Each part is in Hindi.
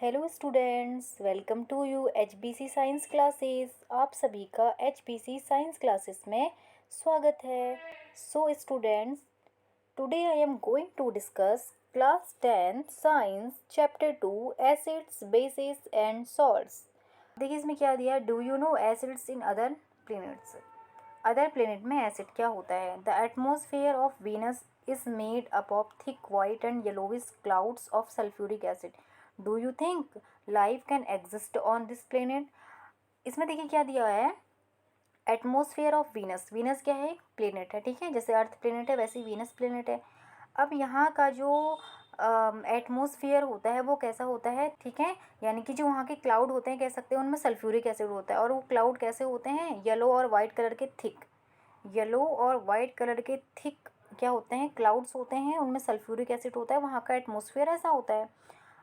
Hello students, welcome to you HBC science classes. आप सभी का HBC साइंस क्लासेस में स्वागत है। So students, today I am going to discuss class 10 science chapter 2 acids bases and salts. देखिए इसमें क्या दिया, do you know acids in other planets. Other planet में एसिड क्या होता है। The atmosphere of Venus is made up of thick white and yellowish clouds of sulphuric acid. Do you think life can exist on this planet. इसमें देखिए क्या दिया है, एटमोसफेयर ऑफ वीनस। वीनस क्या है, प्लेनेट है, ठीक है, जैसे अर्थ प्लेनेट है वैसे ही वीनस प्लेनेट है। अब यहाँ का जो एटमोसफियर होता है वो कैसा होता है, ठीक है, यानी कि जो वहाँ के क्लाउड होते हैं कह सकते हैं उनमें सल्फ्यूरिक एसिड होता है। और वो क्लाउड कैसे होते हैं, येलो और वाइट कलर के थिक, येलो और वाइट कलर के थिक क्या होते हैं, क्लाउड्स होते हैं, उनमें सल्फ्यूरिक एसिड होता है। वहाँ का एटमोसफियर ऐसा होता है।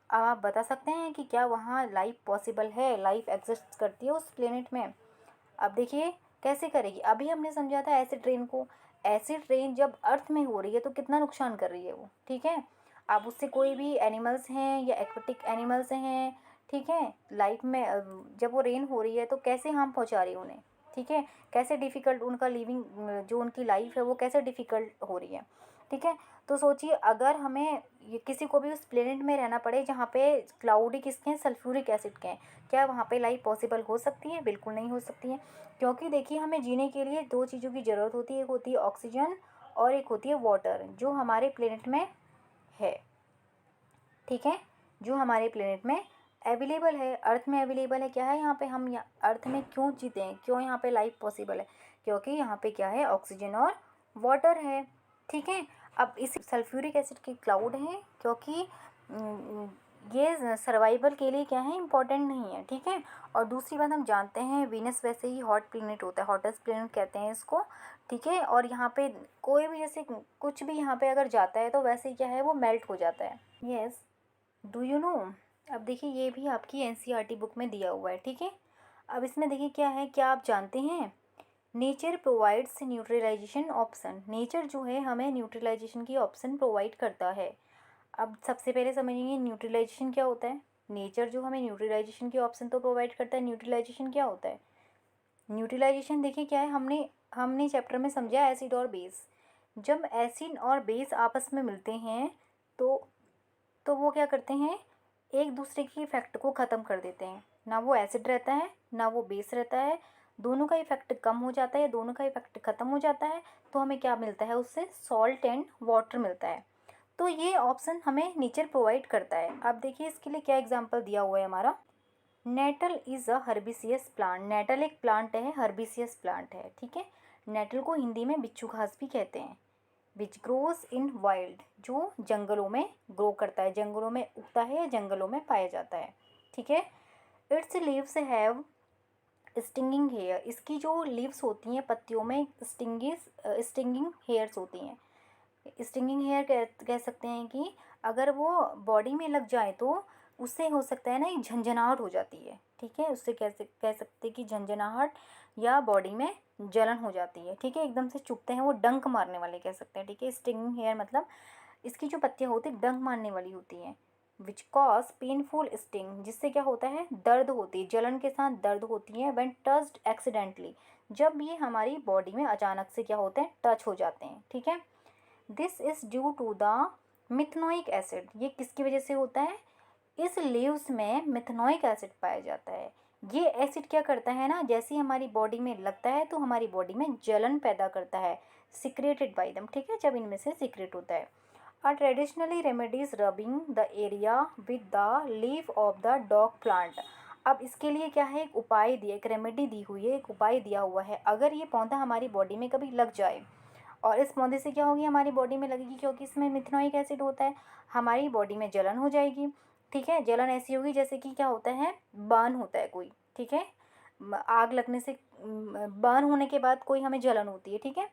अब आप बता सकते हैं कि क्या वहाँ लाइफ पॉसिबल है, लाइफ एग्जिस्ट करती है उस प्लेनेट में। अब देखिए कैसे करेगी, अभी हमने समझा था एसिड रेन को। एसिड रेन जब अर्थ में हो रही है तो कितना नुकसान कर रही है वो, ठीक है। अब उससे कोई भी एनिमल्स हैं या एक्वेटिक एनिमल्स हैं, ठीक है, लाइफ में जब वो रेन हो रही है तो कैसे हार्म पहुंचा रही है उन्हें, ठीक है, कैसे डिफ़िकल्ट उनका लिविंग, जो उनकी लाइफ है वो कैसे डिफ़िकल्ट हो रही है, ठीक है। तो सोचिए अगर हमें ये किसी को भी उस प्लेनेट में रहना पड़े जहाँ पे क्लाउडी किसके हैं, सल्फ्यूरिक एसिड के हैं, क्या वहाँ पे लाइफ पॉसिबल हो सकती है? बिल्कुल नहीं हो सकती है। क्योंकि देखिए हमें जीने के लिए दो चीज़ों की ज़रूरत होती है, एक होती है ऑक्सीजन और एक होती है वाटर, जो हमारे प्लेनेट में है, ठीक है, जो हमारे प्लेनेट में अवेलेबल है, अर्थ में अवेलेबल है। क्या है यहाँ पे, हम यहाँ अर्थ में क्यों जीते हैं, क्यों यहाँ पे लाइफ पॉसिबल है, क्योंकि यहाँ पे क्या है, ऑक्सीजन और वाटर है, ठीक है। अब इस सल्फ्यूरिक एसिड के क्लाउड हैं क्योंकि ये सर्वाइवल के लिए क्या है, इम्पॉर्टेंट नहीं है, ठीक है। और दूसरी बात हम जानते हैं वीनस वैसे ही हॉट प्लेनेट होता है, हॉटेस्ट प्लेनेट कहते हैं इसको, ठीक है। और यहाँ पे कोई भी जैसे कुछ भी यहाँ पे अगर जाता है तो वैसे क्या है, वो मेल्ट हो जाता है। Yes, do you no. अब देखिए ये भी आपकी एनसीईआरटी बुक में दिया हुआ है, ठीक है। अब इसमें देखिए क्या है, क्या आप जानते हैं, nature provides neutralisation option. Nature जो है हमें न्यूट्रलाइजेशन की ऑप्शन प्रोवाइड करता है। अब सबसे पहले समझेंगे न्यूट्रलाइजेशन क्या होता है। नेचर जो हमें न्यूट्रलाइजेशन की ऑप्शन तो प्रोवाइड करता है, न्यूट्रलाइजेशन क्या होता है। न्यूट्रलाइजेशन देखिए क्या है, हमने हमने चैप्टर में समझा एसिड और बेस। जब एसिड और बेस आपस में मिलते हैं तो वो क्या करते हैं, एक दूसरे की इफेक्ट को ख़त्म कर देते हैं। ना वो एसिड रहता है ना वो बेस रहता है, दोनों का इफेक्ट कम हो जाता है, दोनों का इफेक्ट ख़त्म हो जाता है। तो हमें क्या मिलता है, उससे सॉल्ट एंड वाटर मिलता है। तो ये ऑप्शन हमें नेचर प्रोवाइड करता है। अब देखिए इसके लिए क्या एग्जांपल दिया हुआ है हमारा, nettle is a herbaceous plant. Nettle एक प्लांट है, हर्बिसियस प्लांट है, ठीक है। नेटल को हिंदी में बिच्छू घास भी कहते हैं। विच ग्रोज इन वाइल्ड, जो जंगलों में ग्रो करता है, जंगलों में उगता है या जंगलों में पाया जाता है, ठीक है। Its leaves have stinging hair. इसकी जो लीव्स होती हैं पत्तियों में स्टिंगिंग हेयर्स होती हैं। स्टिंगिंग हेयर कह सकते हैं कि अगर वो बॉडी में लग जाए तो उससे हो सकता है ना, एक झंझनाहट हो जाती है, ठीक है, उससे कह सकते हैं कि झंझनाहट या बॉडी में जलन हो जाती है, ठीक है, एकदम से चुभते हैं वो, डंक मारने वाले कह सकते हैं, ठीक है। स्टिंगिंग हेयर मतलब इसकी जो पत्तियाँ होती हैं डंक मारने वाली होती हैं। विच कॉज पेनफुल स्टिंग, जिससे क्या होता है, दर्द होती है, जलन के साथ दर्द होती है। व्हेन टच्ड एक्सीडेंटली, जब ये हमारी बॉडी में अचानक से क्या होते हैं, टच हो जाते हैं, ठीक है। This is due to the methanoic acid. ये किसकी वजह से होता है, इस लीव्स में मिथनोइक एसिड पाया जाता है। ये एसिड क्या करता है ना, जैसे ही हमारी बॉडी में लगता है तो हमारी बॉडी में जलन पैदा करता है, सिक्रेटेड बाय दम, ठीक है, जब इनमें से सिक्रेट होता है। A traditionally remedies rubbing the area with the leaf of the dog plant। अब इसके लिए क्या है, एक उपाय दिया, एक रेमेडी दी हुई है, एक उपाय दिया हुआ है। अगर ये पौधा हमारी बॉडी में कभी लग जाए, और इस पौधे से क्या होगी, हमारी बॉडी में लगेगी क्योंकि इसमें मिथनोइक एसिड होता है, हमारी बॉडी में जलन हो जाएगी, ठीक है। जलन ऐसी होगी जैसे कि क्या होता है, बर्न होता है कोई, ठीक है, आग लगने से बर्न होने के बाद कोई हमें जलन होती है, ठीक है,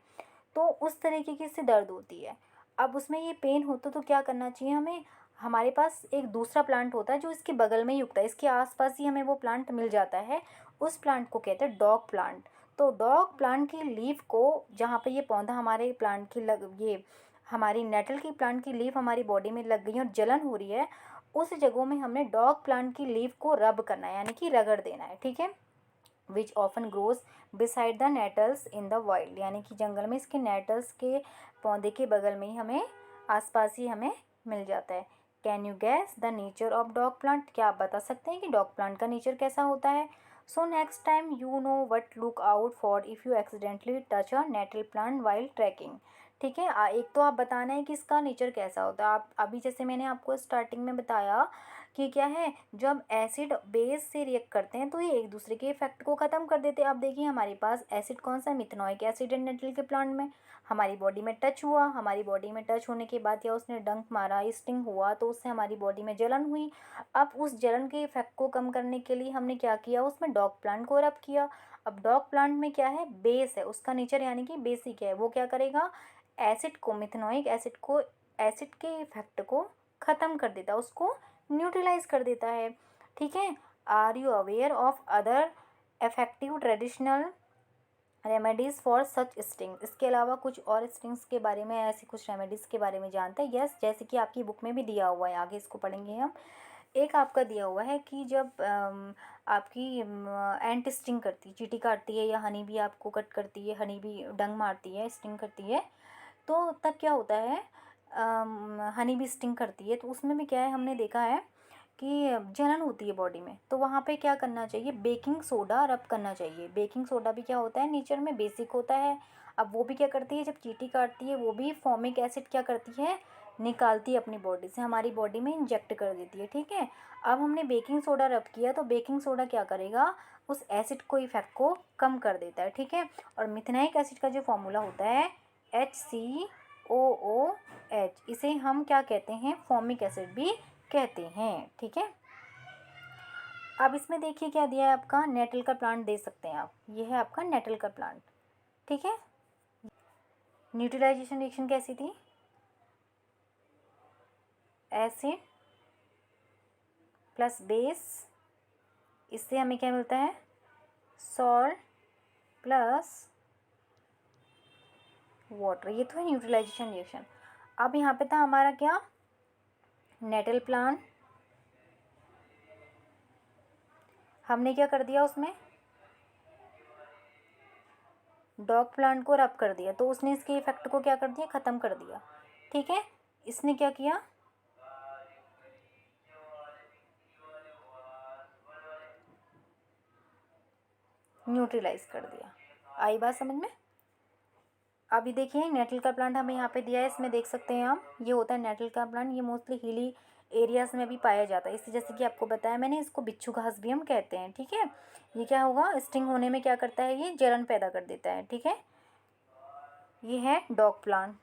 तो उस तरीके की इससे दर्द होती है। अब उसमें ये पेन होता तो क्या करना चाहिए हमें, हमारे पास एक दूसरा प्लांट होता है जो इसके बगल में ही उगता है, इसके आसपास ही हमें वो प्लांट मिल जाता है, उस प्लांट को कहते हैं डॉग प्लांट। तो डॉग प्लांट की लीफ को, जहाँ पे ये पौधा हमारे प्लांट की लग, ये हमारी नेटल की प्लांट की लीफ हमारी बॉडी में लग गई और जलन हो रही है, उस जगहों में हमने डॉग प्लांट की लीफ को रब करना है, यानी कि रगड़ देना है, ठीक है। Which often grows beside the nettles in the wild, यानी कि जंगल में इसके नेटल्स के पौधे के बगल में ही हमें आसपास ही हमें मिल जाता है। Can you gas the nature of dog plant, क्या आप बता सकते हैं कि डॉग प्लांट का नेचर कैसा होता है। So next time you know what look out for if you accidentally touch a nettle plant while trekking, ठीक है। एक तो आप बताना है कि इसका नेचर कैसा होता है। आप अभी जैसे मैंने आपको स्टार्टिंग में बताया कि क्या है, जब एसिड बेस से रिएक्ट करते हैं तो ये एक दूसरे के इफेक्ट को ख़त्म कर देते हैं। अब देखिए हमारे पास एसिड कौन सा, मिथेनॉइक एसिड है नेटल के प्लांट में, हमारी बॉडी में टच हुआ, हमारी बॉडी में टच होने के बाद या उसने डंक मारा, स्टिंग हुआ, तो उससे हमारी बॉडी में जलन हुई। अब उस जलन के इफेक्ट को कम करने के लिए हमने क्या किया, उसमें डॉग प्लांट को रब किया। अब डॉग प्लांट में क्या है, बेस है उसका नेचर, यानी कि बेसिक है, वो क्या करेगा, एसिड को, मिथेनॉइक एसिड को, एसिड के इफेक्ट को ख़त्म कर देता है, उसको न्यूट्रलाइज कर देता है, ठीक है। Are you aware of other effective traditional remedies for such sting, इसके अलावा कुछ और स्टिंग्स के बारे में, ऐसी कुछ रेमेडीज़ के बारे में जानते हैं। यस, जैसे कि आपकी बुक में भी दिया हुआ है, आगे इसको पढ़ेंगे हम। एक आपका दिया हुआ है कि जब आपकी एंट स्टिंग करती, चींटी काटती है या हनी भी आपको कट करती है, हनी भी डंग मारती है, स्टिंग करती है, तो तब क्या होता है, हनी भी स्टिंग करती है, तो उसमें भी क्या है, हमने देखा है कि जलन होती है बॉडी में, तो वहाँ पे क्या करना चाहिए, बेकिंग सोडा रब करना चाहिए। बेकिंग सोडा भी क्या होता है, नेचर में बेसिक होता है। अब वो भी क्या करती है, जब चींटी काटती है वो भी फॉर्मिक एसिड क्या करती है, निकालती है अपनी बॉडी से, हमारी बॉडी में इंजेक्ट कर देती है, ठीक है। अब हमने बेकिंग सोडा रब किया, तो बेकिंग सोडा क्या करेगा, उस एसिड को, इफेक्ट को कम कर देता है, ठीक है। और मिथेनाइक एसिड का जो फॉर्मूला होता है HCOOH, इसे हम क्या कहते हैं, फॉर्मिक एसिड भी कहते हैं, ठीक है। अब इसमें देखिए क्या दिया है आपका, नेटल का प्लांट दे सकते हैं आप, ये है आपका नेटल का प्लांट, ठीक है। न्यूट्रलाइजेशन रिएक्शन कैसी थी, एसिड प्लस बेस, इससे हमें क्या मिलता है, सॉल्ट प्लस वाटर, ये तो है न्यूट्रलाइजेशन रिएक्शन। अब यहाँ पे था हमारा क्या, नेटल प्लांट, हमने क्या कर दिया, उसमें डॉग प्लांट को रब कर दिया, तो उसने इसके इफेक्ट को क्या कर दिया, ख़त्म कर दिया, ठीक है। इसने क्या किया, न्यूट्रलाइज कर दिया। आई बात समझ में। अभी देखिए नेटल का प्लांट हमें यहाँ पे दिया है, इसमें देख सकते हैं आप, ये होता है नेटल का प्लांट, ये मोस्टली हिली एरियाज़ में भी पाया जाता है। इससे जैसे कि आपको बताया मैंने, इसको बिच्छू घास भी हम कहते हैं, ठीक है। ये क्या होगा, स्टिंग होने में क्या करता है, ये जलन पैदा कर देता है, ठीक है। ये है डॉग प्लांट,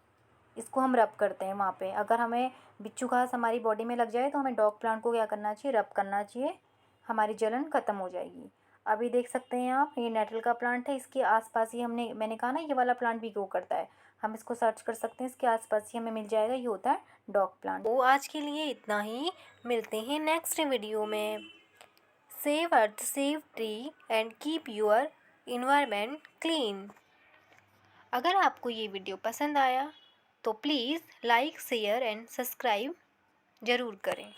इसको हम रब करते हैं वहाँ पे, अगर हमें बिच्छू घास हमारी बॉडी में लग जाए तो हमें डॉग प्लांट को क्या करना चाहिए, रब करना चाहिए, हमारी जलन ख़त्म हो जाएगी। अभी देख सकते हैं आप, ये नेटल का प्लांट है, इसके आसपास ही मैंने कहा ना, ये वाला प्लांट भी ग्रो करता है, हम इसको सर्च कर सकते हैं, इसके आसपास ही हमें मिल जाएगा, ये होता है डॉग प्लांट। तो आज के लिए इतना ही, मिलते हैं नेक्स्ट वीडियो में। Save earth, save tree and keep your environment clean. अगर आपको ये वीडियो पसंद आया तो please like, share and subscribe ज़रूर करें।